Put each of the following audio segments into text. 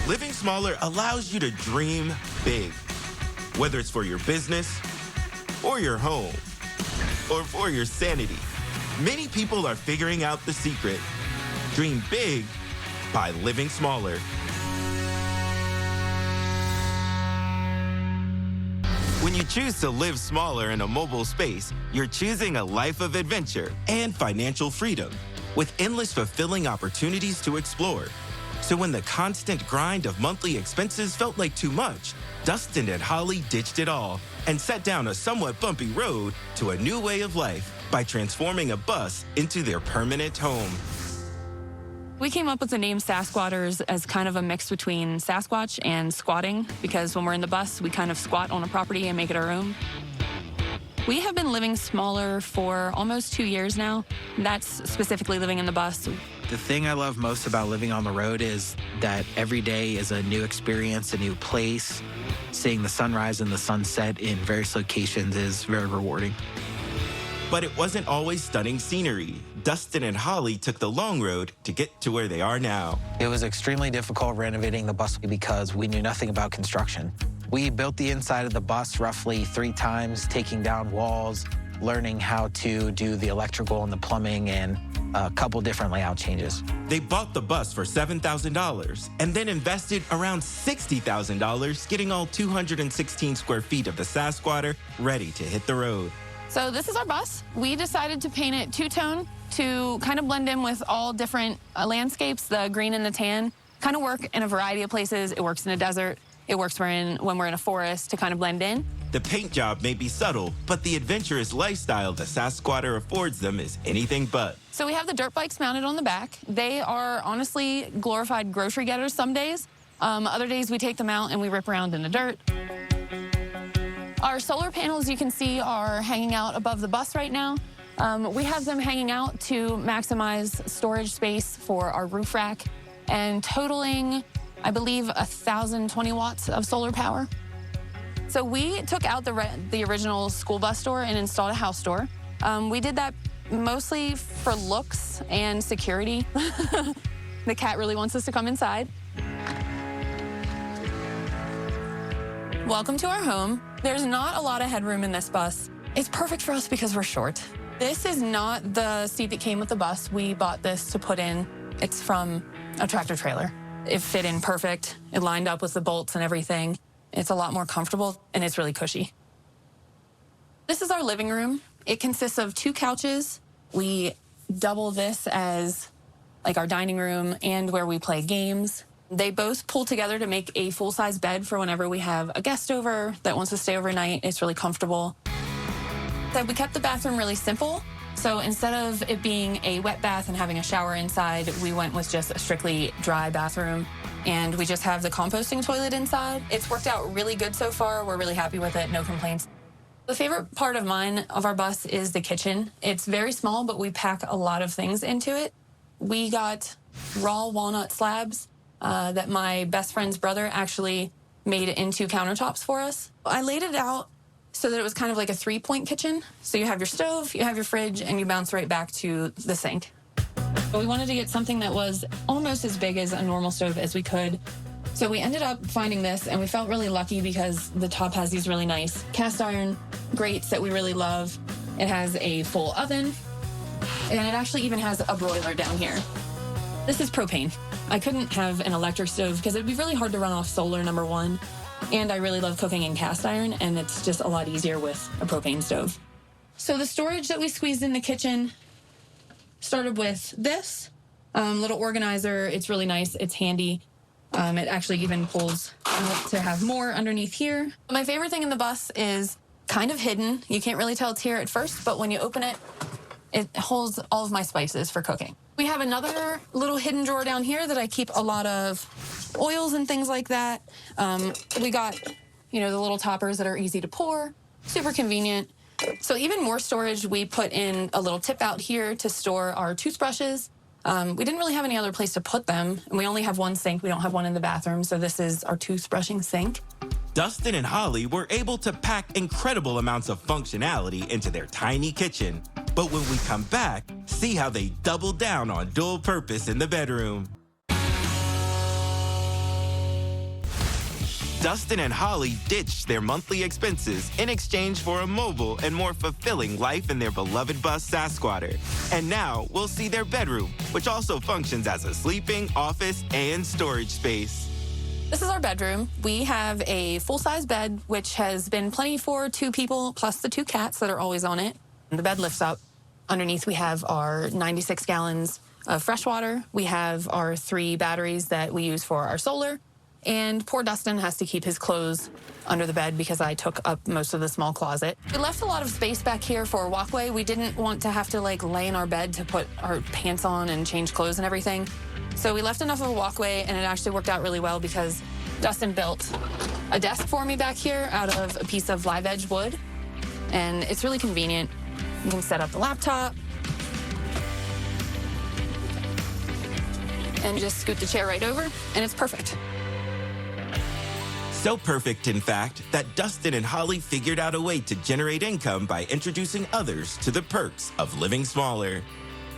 Living smaller allows you to dream big, whether it's for your business or your home or for your sanity. Many people are figuring out the secret. Dream big by living smaller. When you choose to live smaller in a mobile space, you're choosing a life of adventure and financial freedom with endless fulfilling opportunities to explore. So when the constant grind of monthly expenses felt like too much, Dustin and Holly ditched it all and set down a somewhat bumpy road to a new way of life by transforming a bus into their permanent home. We came up with the name Sasquaters as kind of a mix between Sasquatch and squatting, because when we're in the bus, we kind of squat on a property and make it our own. We have been living smaller for almost 2 years now. That's specifically living in the bus. The thing I love most about living on the road is that every day is a new experience, a new place. Seeing the sunrise and the sunset in various locations is very rewarding. But it wasn't always stunning scenery. Dustin and Holly took the long road to get to where they are now. It was extremely difficult renovating the bus because we knew nothing about construction. We built the inside of the bus roughly 3 times, taking down walls, learning how to do the electrical and the plumbing, and a couple different layout changes. They bought the bus for $7,000 and then invested around $60,000 getting all 216 square feet of the Sasquater ready to hit the road. So this is our bus. We decided to paint it two-tone to kind of blend in with all different landscapes, the green and the tan. Kind of work in a variety of places. It works in a desert. It works when we're in a forest to kind of blend in. The paint job may be subtle, but the adventurous lifestyle the Sasquater affords them is anything but. So we have the dirt bikes mounted on the back. They are honestly glorified grocery getters some days. Other days we take them out and we rip around in the dirt. Our solar panels, you can see, are hanging out above the bus right now. We have them hanging out to maximize storage space for our roof rack and totaling, I believe, 1,020 watts of solar power. So we took out the original school bus door and installed a house door. We did that mostly for looks and security. The cat really wants us to come inside. Welcome to our home. There's not a lot of headroom in this bus. It's perfect for us because we're short. This is not the seat that came with the bus. We bought this to put in. It's from a tractor trailer. It fit in perfect. It lined up with the bolts and everything. It's a lot more comfortable, and it's really cushy. This is our living room. It consists of 2 couches. We double this as like our dining room and where we play games. They both pull together to make a full-size bed for whenever we have a guest over that wants to stay overnight. It's really comfortable. So we kept the bathroom really simple. So instead of it being a wet bath and having a shower inside, we went with just a strictly dry bathroom. And we just have the composting toilet inside. It's worked out really good so far. We're really happy with it, no complaints. The favorite part of our bus is the kitchen. It's very small, but we pack a lot of things into it. We got raw walnut slabs that my best friend's brother actually made into countertops for us. I laid it out so that it was kind of like a 3-point kitchen. So you have your stove, you have your fridge, and you bounce right back to the sink. But we wanted to get something that was almost as big as a normal stove as we could. So we ended up finding this, and we felt really lucky because the top has these really nice cast iron grates that we really love. It has a full oven, and it actually even has a broiler down here. This is propane. I couldn't have an electric stove because it'd be really hard to run off solar, number one. And I really love cooking in cast iron, and it's just a lot easier with a propane stove. So the storage that we squeezed in the kitchen started with this little organizer. It's really nice. It's handy. It actually even pulls out to have more underneath here. My favorite thing in the bus is kind of hidden. You can't really tell it's here at first, but when you open it, it holds all of my spices for cooking. We have another little hidden drawer down here that I keep a lot of oils and things like that. We got, the little toppers that are easy to pour, super convenient. So even more storage, we put in a little tip out here to store our toothbrushes. We didn't really have any other place to put them, and we only have one sink. We don't have one in the bathroom, so this is our toothbrushing sink. Dustin and Holly were able to pack incredible amounts of functionality into their tiny kitchen. But when we come back, see how they double down on dual purpose in the bedroom. Dustin and Holly ditched their monthly expenses in exchange for a mobile and more fulfilling life in their beloved bus Sasquater. And now we'll see their bedroom, which also functions as a sleeping, office, and storage space. This is our bedroom. We have a full-size bed, which has been plenty for 2 people, plus the 2 cats that are always on it. The bed lifts up. Underneath, we have our 96 gallons of fresh water. We have our 3 batteries that we use for our solar. And poor Dustin has to keep his clothes under the bed because I took up most of the small closet. We left a lot of space back here for a walkway. We didn't want to have to lay in our bed to put our pants on and change clothes and everything. So we left enough of a walkway, and it actually worked out really well because Dustin built a desk for me back here out of a piece of live edge wood. And it's really convenient. You can set up the laptop and just scoot the chair right over, and it's perfect. So perfect, in fact, that Dustin and Holly figured out a way to generate income by introducing others to the perks of living smaller.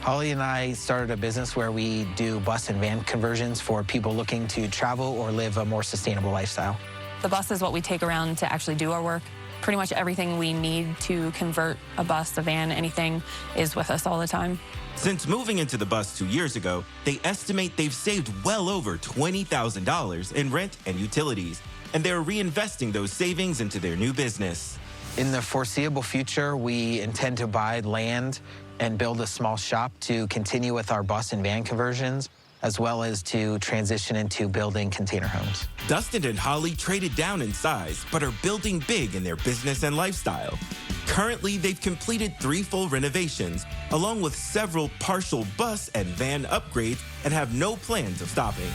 Holly and I started a business where we do bus and van conversions for people looking to travel or live a more sustainable lifestyle. The bus is what we take around to actually do our work. Pretty much everything we need to convert a bus, a van, anything is with us all the time. Since moving into the bus 2 years ago, they estimate they've saved well over $20,000 in rent and utilities, and they're reinvesting those savings into their new business. In the foreseeable future, we intend to buy land and build a small shop to continue with our bus and van conversions, as well as to transition into building container homes. Dustin and Holly traded down in size, but are building big in their business and lifestyle. Currently, they've completed 3 full renovations, along with several partial bus and van upgrades, and have no plans of stopping.